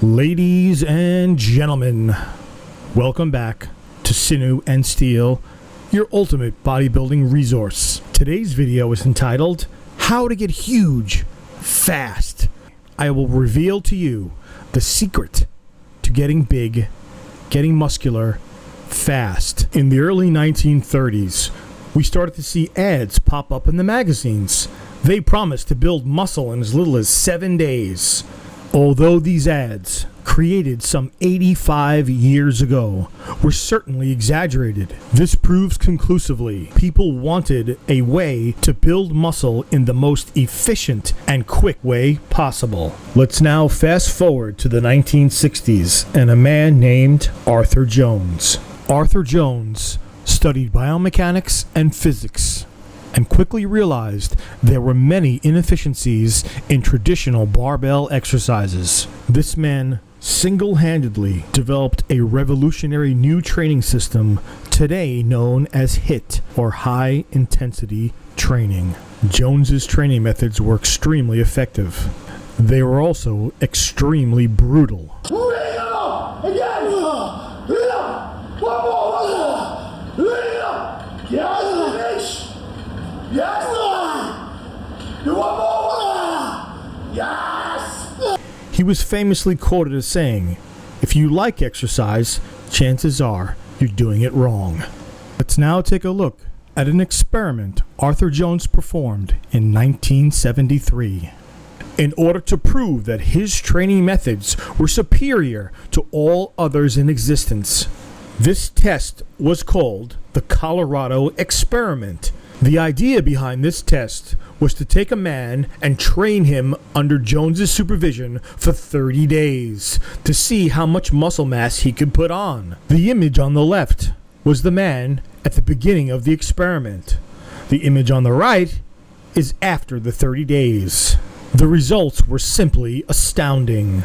Ladies and gentlemen, welcome back to Sinew and Steel, your ultimate bodybuilding resource. Today's video is entitled, How to Get Huge Fast. I will reveal to you the secret to getting big, getting muscular, fast. In the early 1930s, we started to see ads pop up in the magazines. They promised to build muscle in as little as 7 days. Although these ads, created some 85 years ago, were certainly exaggerated, this proves conclusively people wanted a way to build muscle in the most efficient and quick way possible. Let's now fast forward to the 1960s and a man named Arthur Jones. Arthur Jones studied biomechanics and physics and quickly realized there were many inefficiencies in traditional barbell exercises. This man single-handedly developed a revolutionary new training system today known as HIIT, or high intensity training. Jones's training methods were extremely effective. They were also extremely brutal. He was famously quoted as saying, "If you like exercise, chances are you're doing it wrong." Let's now take a look at an experiment Arthur Jones performed in 1973. In order to prove that his training methods were superior to all others in existence, this test was called the Colorado Experiment. The idea behind this test was to take a man and train him under Jones's supervision for 30 days to see how much muscle mass he could put on. The image on the left was the man at the beginning of the experiment. The image on the right is after the 30 days. The results were simply astounding.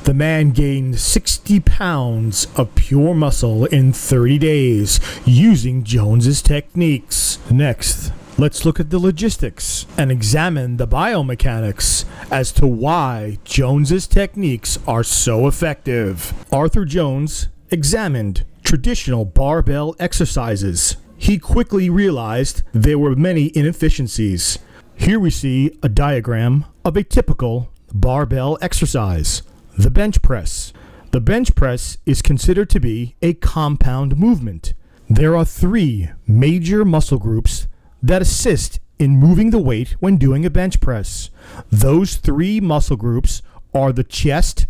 The man gained 60 pounds of pure muscle in 30 days using Jones's techniques. Next, let's look at the logistics and examine the biomechanics as to why Jones's techniques are so effective. Arthur Jones examined traditional barbell exercises. He quickly realized there were many inefficiencies. Here we see a diagram of a typical barbell exercise. The bench press. The bench press is considered to be a compound movement. There are three major muscle groups that assist in moving the weight when doing a bench press. Those three muscle groups are the chest,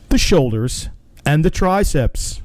the shoulders, and the triceps.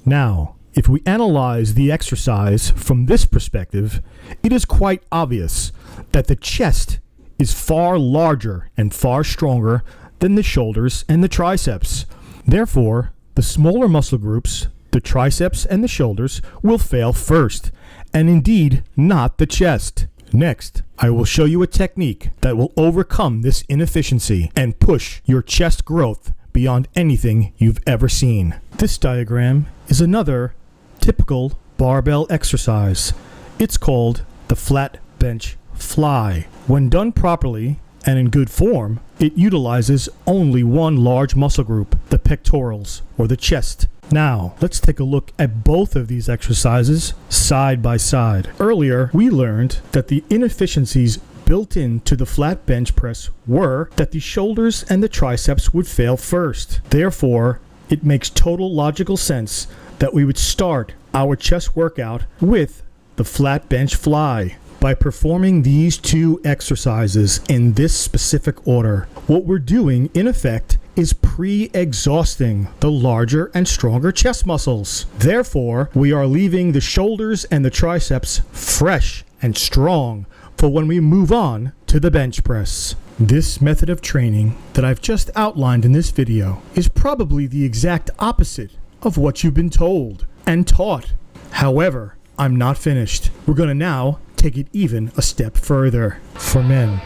Now, if we analyze the exercise from this perspective, it is quite obvious that the chest is far larger and far stronger than the shoulders and the triceps. Therefore, the smaller muscle groups, the triceps and the shoulders, will fail first, and indeed not the chest. Next, I will show you a technique that will overcome this inefficiency and push your chest growth beyond anything you've ever seen. This diagram is another typical barbell exercise. It's called the flat bench fly. When done properly and in good form, it utilizes only one large muscle group, the pectorals, or the chest. Now, let's take a look at both of these exercises side by side. Earlier, we learned that the inefficiencies built into the flat bench press were that the shoulders and the triceps would fail first. Therefore, it makes total logical sense that we would start our chest workout with the flat bench fly. By performing these two exercises in this specific order, what we're doing, in effect, is pre-exhausting the larger and stronger chest muscles. Therefore, we are leaving the shoulders and the triceps fresh and strong for when we move on to the bench press. This method of training that I've just outlined in this video is probably the exact opposite of what you've been told and taught. However, I'm not finished. We're going to now take it even a step further. For men,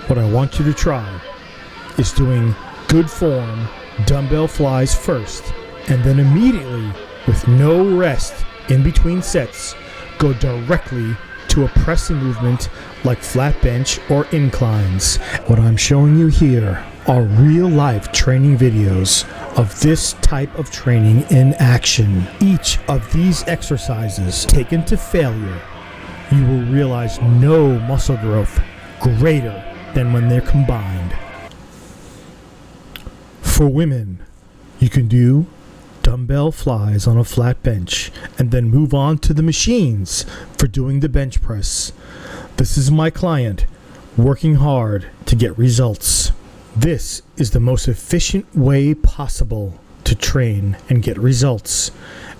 what I want you to try is doing good form dumbbell flies first, and then immediately, with no rest in between sets, go directly to a pressing movement like flat bench or inclines. What I'm showing you here are real-life training videos of this type of training in action. Each of these exercises taken to failure, you will realize no muscle growth greater than when they're combined. For women, you can do dumbbell flies on a flat bench and then move on to the machines for doing the bench press. This is my client working hard to get results. This is the most efficient way possible to train and get results.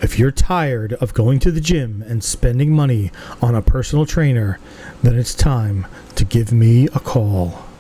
If you're tired of going to the gym and spending money on a personal trainer, then it's time to give me a call.